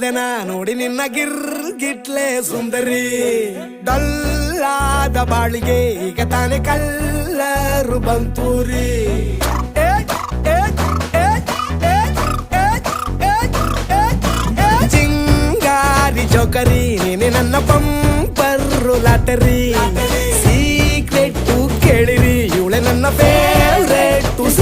ಹೋದೆನ ನೋಡಿ ನಿನ್ನ ಗಿಟ್ಲೆ ಸುಂದರಿ ಡಲ್ಲಾದ ಬಾಳಿಗೆ ಈಗ ತಾನೆ ಕಲ್ಲರು ಬಂತೂರಿ ಚಿಂಗಾರಿ ಜೋಕರಿ ನೀನೆ ನನ್ನ ಬಂಪರ್ ಲಾಟರಿ ಸೀಕ್ರೆಟ್ ಕೇಳಿರಿ ಇವಳೆ ನನ್ನ